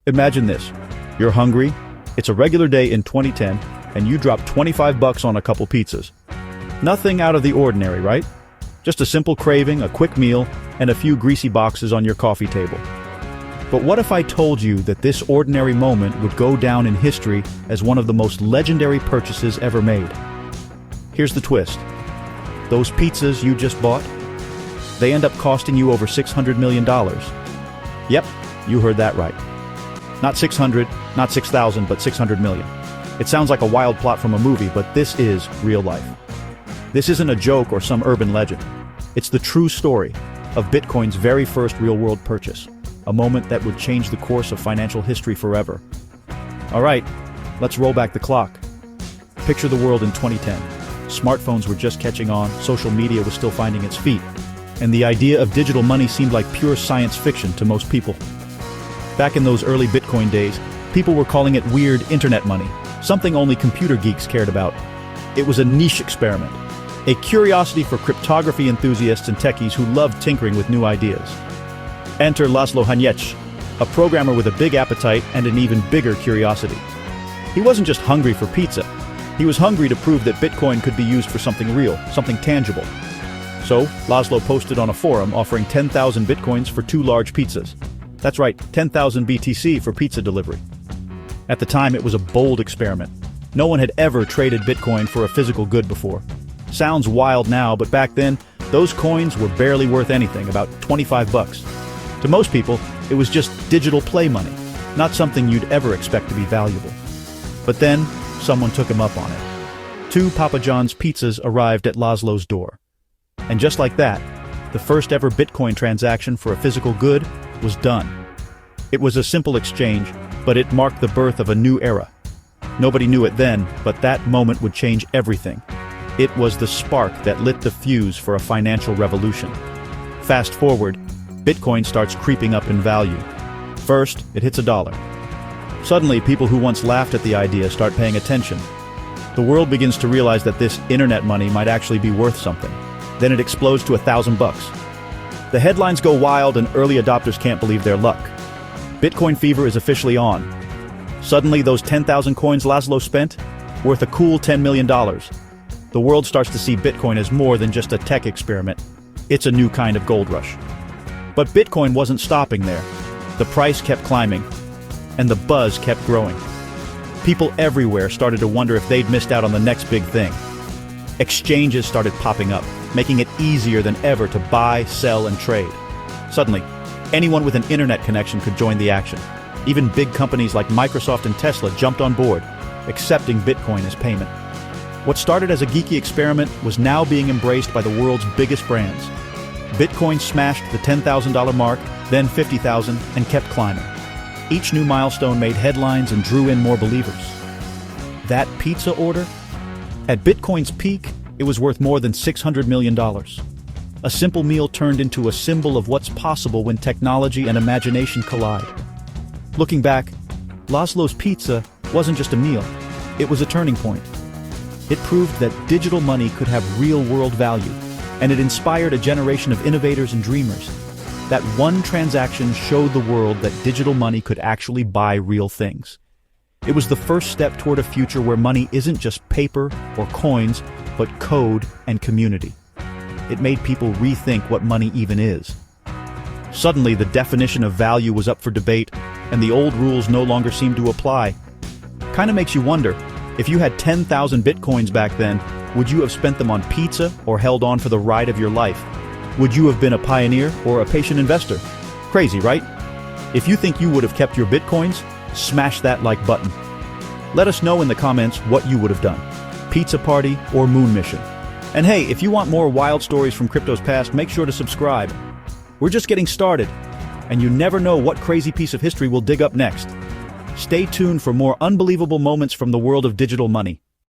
Imagine this. You're hungry, it's a regular day in 2010, and you drop 25 bucks on a couple pizzas. Nothing out of the ordinary, right? Just a simple craving, a quick meal, and a few greasy boxes on your coffee table. But what if I told you that this ordinary moment would go down in history as one of the most legendary purchases ever made? Here's the twist. Those pizzas you just bought, they end up costing you over $600 million. Yep, you heard that right. Not 600, not 6,000, but 600 million. It sounds like a wild plot from a movie, but this is real life. This isn't a joke or some urban legend. It's the true story of Bitcoin's very first real-world purchase, a moment that would change the course of financial history forever. All right, let's roll back the clock. Picture the world in 2010. Smartphones were just catching on, social media was still finding its feet, and the idea of digital money seemed like pure science fiction to most people. Back in those early Bitcoin days, people were calling it weird internet money, something only computer geeks cared about. It was a niche experiment, a curiosity for cryptography enthusiasts and techies who loved tinkering with new ideas. Enter Laszlo Hanyecz, a programmer with a big appetite and an even bigger curiosity. He wasn't just hungry for pizza. He was hungry to prove that Bitcoin could be used for something real, something tangible. So, Laszlo posted on a forum offering 10,000 Bitcoins for 2 large pizzas. That's right, 10,000 BTC for pizza delivery. At the time, it was a bold experiment. No one had ever traded Bitcoin for a physical good before. Sounds wild now, but back then, those coins were barely worth anything, about 25 bucks. To most people, it was just digital play money, not something you'd ever expect to be valuable. But then, someone took him up on it. 2 Papa John's pizzas arrived at Laszlo's door. And just like that, the first ever Bitcoin transaction for a physical good was done. It was a simple exchange, but it marked the birth of a new era. Nobody knew it then, but that moment would change everything. It was the spark that lit the fuse for a financial revolution. Fast forward, Bitcoin starts creeping up in value. First, it hits $1. Suddenly, people who once laughed at the idea start paying attention. The world begins to realize that this internet money might actually be worth something. Then it explodes to $1,000. The headlines go wild and early adopters can't believe their luck. Bitcoin fever is officially on. Suddenly, those 10,000 coins Laszlo spent, worth a cool $10 million. The world starts to see Bitcoin as more than just a tech experiment. It's a new kind of gold rush. But Bitcoin wasn't stopping there. The price kept climbing, and the buzz kept growing. People everywhere started to wonder if they'd missed out on the next big thing. Exchanges started popping up, making it easier than ever to buy, sell, and trade. Suddenly, anyone with an internet connection could join the action. Even big companies like Microsoft and Tesla jumped on board, accepting Bitcoin as payment. What started as a geeky experiment was now being embraced by the world's biggest brands. Bitcoin smashed the $10,000 mark, then $50,000, and kept climbing. Each new milestone made headlines and drew in more believers. That pizza order? At Bitcoin's peak, it was worth more than $600 million. A simple meal turned into a symbol of what's possible when technology and imagination collide. Looking back, Laszlo's pizza wasn't just a meal, it was a turning point. It proved that digital money could have real-world value, and it inspired a generation of innovators and dreamers. That one transaction showed the world that digital money could actually buy real things. It was the first step toward a future where money isn't just paper or coins, but code and community. It made people rethink what money even is. Suddenly, the definition of value was up for debate, and the old rules no longer seemed to apply. Kinda makes you wonder, if you had 10,000 Bitcoins back then, would you have spent them on pizza or held on for the ride of your life? Would you have been a pioneer or a patient investor? Crazy, right? If you think you would have kept your Bitcoins, smash that like button. Let us know in the comments what you would have done. Pizza party or moon mission. And hey, if you want more wild stories from crypto's past, make sure to subscribe. We're just getting started, and you never know what crazy piece of history we'll dig up next. Stay tuned for more unbelievable moments from the world of digital money.